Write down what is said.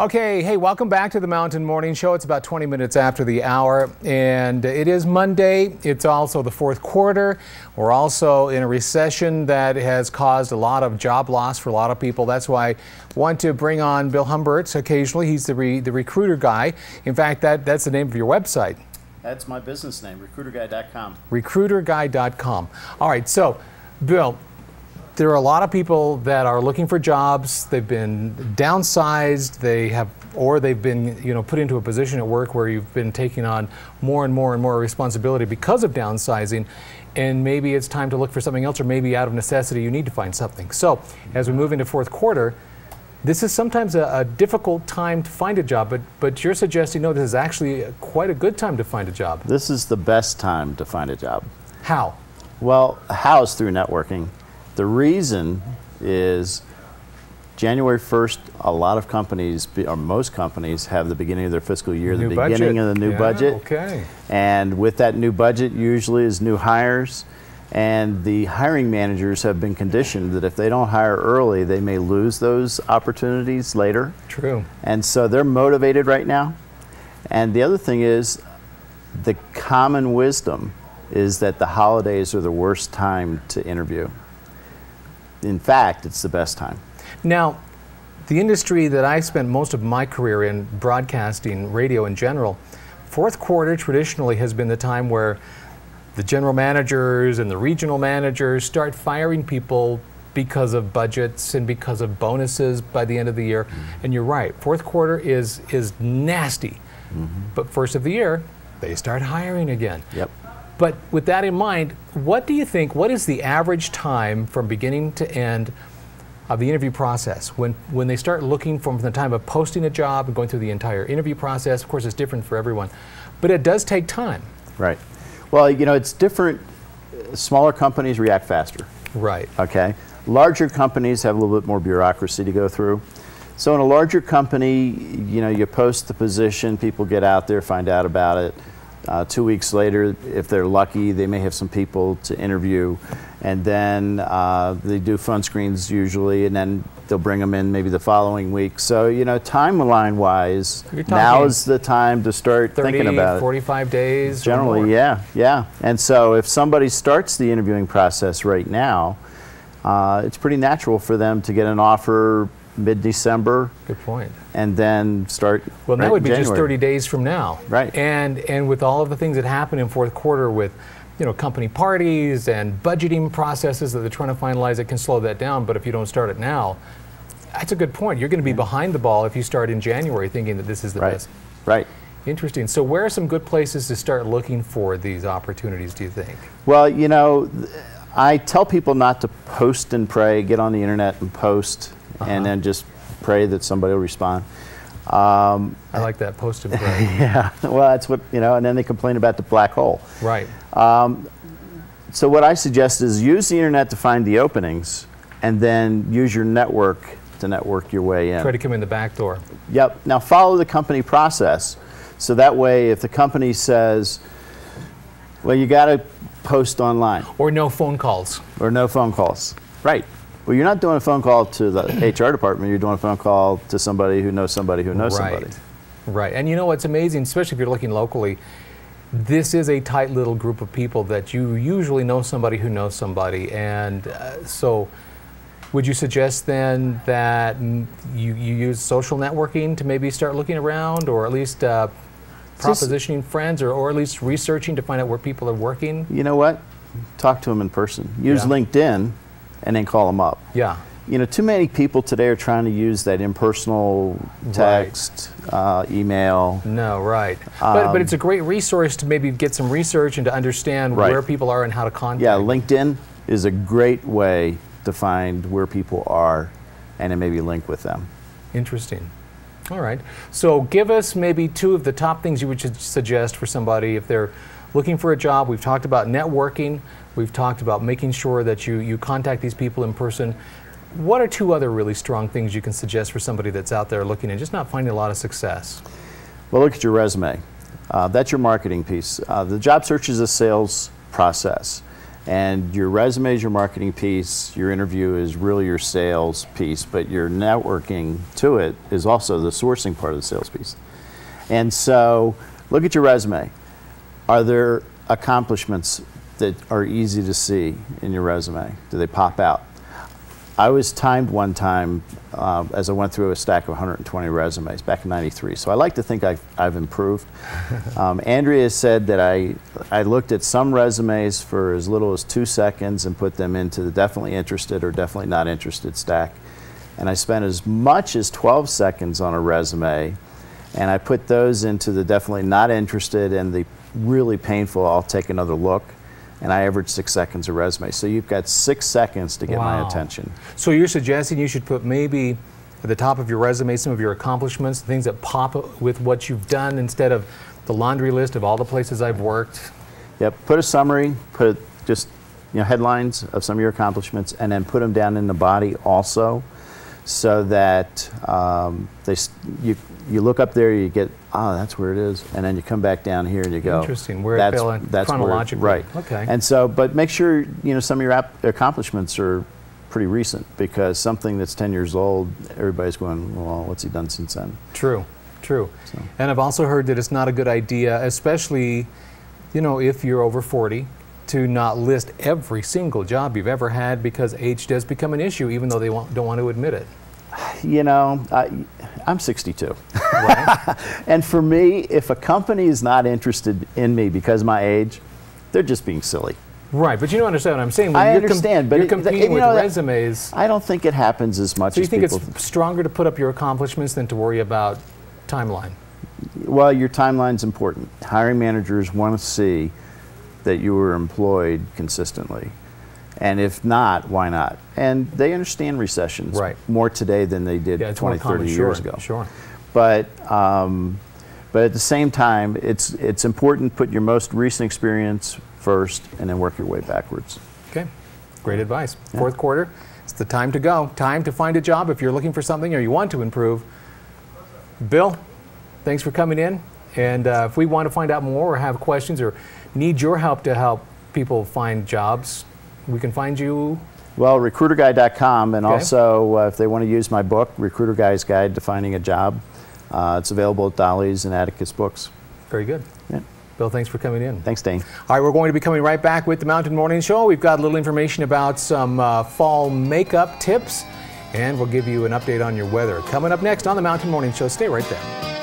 Okay, hey, welcome back to the Mountain Morning Show. It's about 20 minutes after the hour, and it is Monday. It's also the fourth quarter. We're also in a recession that has caused a lot of job loss for a lot of people. That's why I want to bring on Bill Humbert occasionally. He's the recruiter guy. In fact, that's the name of your website. That's my business name, RecruiterGuy.com. RecruiterGuy.com. All right, so Bill, there are a lot of people that are looking for jobs. They've been downsized. They've been, put into a position at work where you've been taking on more and more and more responsibility because of downsizing. And maybe it's time to look for something else, or maybe out of necessity you need to find something. So as we move into fourth quarter, this is sometimes a difficult time to find a job, but you're suggesting, no, this is actually quite a good time to find a job. This is the best time to find a job. How? Well, how is through networking. The reason is January 1st, a lot of companies, or most companies, have the beginning of their fiscal year, the beginning of the new budget. Okay. And with that new budget usually is new hires. And the hiring managers have been conditioned that if they don't hire early, they may lose those opportunities later. True. And so they're motivated right now. And the other thing is, the common wisdom is that the holidays are the worst time to interview. In fact, it's the best time. Now, the industry that I spent most of my career in, broadcasting, radio in general, fourth quarter traditionally has been the time where the general managers and the regional managers start firing people because of budgets and because of bonuses by the end of the year. And you're right, fourth quarter is nasty. But first of the year, they start hiring again. Yep. But with that in mind, what do you think, what is the average time from beginning to end of the interview process? When they start looking from the time of posting a job and going through the entire interview process, of course it's different for everyone, but it does take time. Right. Well, it's different. Smaller companies react faster. Right. Okay. Larger companies have a little bit more bureaucracy to go through. So in a larger company, you post the position, people get out there, find out about it. 2 weeks later, if they're lucky, they may have some people to interview, and then they do phone screens usually, and then they'll bring them in maybe the following week. So, timeline-wise, now is the time to start thinking about it. 45 days? Generally, yeah. And so if somebody starts the interviewing process right now, it's pretty natural for them to get an offer mid-December. Good point. And then start. Well, that would be January. just 30 days from now. Right. And with all of the things that happen in fourth quarter with, company parties and budgeting processes that they're trying to finalize, it can slow that down. But if you don't start it now, that's a good point. You're going to be behind the ball if you start in January thinking that this is the best. Right. Interesting. So where are some good places to start looking for these opportunities, do you think? Well, I tell people not to post and pray, get on the internet and post, and then just pray that somebody will respond. I like that, post and pray. Yeah, well, that's what, and then they complain about the black hole. Right. So what I suggest is use the internet to find the openings, and then use your network to network your way in. Try to come in the back door. Yep. Now follow the company process. So that way, if the company says, well, you got to post online. Or no phone calls. Or no phone calls. Right. Well, you're not doing a phone call to the HR department. You're doing a phone call to somebody who knows somebody who knows somebody. Right. And what's amazing, especially if you're looking locally, this is a tight little group of people that you usually know somebody who knows somebody. And so would you suggest then that you use social networking to maybe start looking around, or at least propositioning friends, or at least researching to find out where people are working? You know what? Talk to them in person. Use LinkedIn and then call them up. Yeah. Too many people today are trying to use that impersonal text, email. No, right. But it's a great resource to maybe get some research and to understand where people are and how to contact. Yeah, LinkedIn is a great way to find where people are and then maybe link with them. Interesting. All right. So give us maybe two of the top things you would suggest for somebody if they're looking for a job. We've talked about networking. We've talked about making sure that you contact these people in person. What are two other really strong things you can suggest for somebody that's out there looking and just not finding a lot of success? Well, look at your resume. That's your marketing piece. The job search is a sales process. And your resume is your marketing piece, your interview is really your sales piece, but your networking to it is also the sourcing part of the sales piece. And so look at your resume. Are there accomplishments that are easy to see in your resume? Do they pop out? I was timed one time as I went through a stack of 120 resumes back in '93. So I like to think I've improved. Andrea said that I looked at some resumes for as little as 2 seconds and put them into the definitely interested or definitely not interested stack. And I spent as much as 12 seconds on a resume, and I put those into the definitely not interested and the really painful, I'll take another look. And I average 6 seconds a resume. So you've got 6 seconds to get my attention. So you're suggesting you should put maybe at the top of your resume some of your accomplishments, things that pop with what you've done instead of the laundry list of all the places I've worked? Yep, put a summary, put just headlines of some of your accomplishments, and then put them down in the body also, so that you look up there, you get, oh, that's where it is, and then you come back down here and you go. Interesting. Where it fell in chronologically. Right. Okay. And so, but make sure some of your accomplishments are pretty recent, because something that's 10 years old, everybody's going, well, what's he done since then? True. True. So. And I've also heard that it's not a good idea, especially, if you're over 40, to not list every single job you've ever had, because age does become an issue, even though they don't want to admit it. I'm 62. Right. And for me, if a company is not interested in me because of my age, they're just being silly. Right, but you don't understand what I'm saying. When I understand, but you're competing with resumes. I don't think it happens as much as people. So you think it's stronger to put up your accomplishments than to worry about timeline? Well, your timeline's important. Hiring managers want to see that you were employed consistently. And if not, why not? And they understand recessions more today than they did 20, 30 years ago. Sure. But at the same time, it's important to put your most recent experience first and then work your way backwards. Okay, great advice. Fourth quarter, it's the time to go. Time to find a job if you're looking for something or you want to improve. Bill, thanks for coming in. And if we want to find out more or have questions or need your help to help people find jobs, we can find you? Well, RecruiterGuy.com, and also if they want to use my book, Recruiter Guy's Guide to Finding a Job, it's available at Dolly's and Atticus Books. Very good. Yeah. Bill, thanks for coming in. Thanks, Dain. All right, we're going to be coming right back with the Mountain Morning Show. We've got a little information about some fall makeup tips, and we'll give you an update on your weather. Coming up next on the Mountain Morning Show. Stay right there.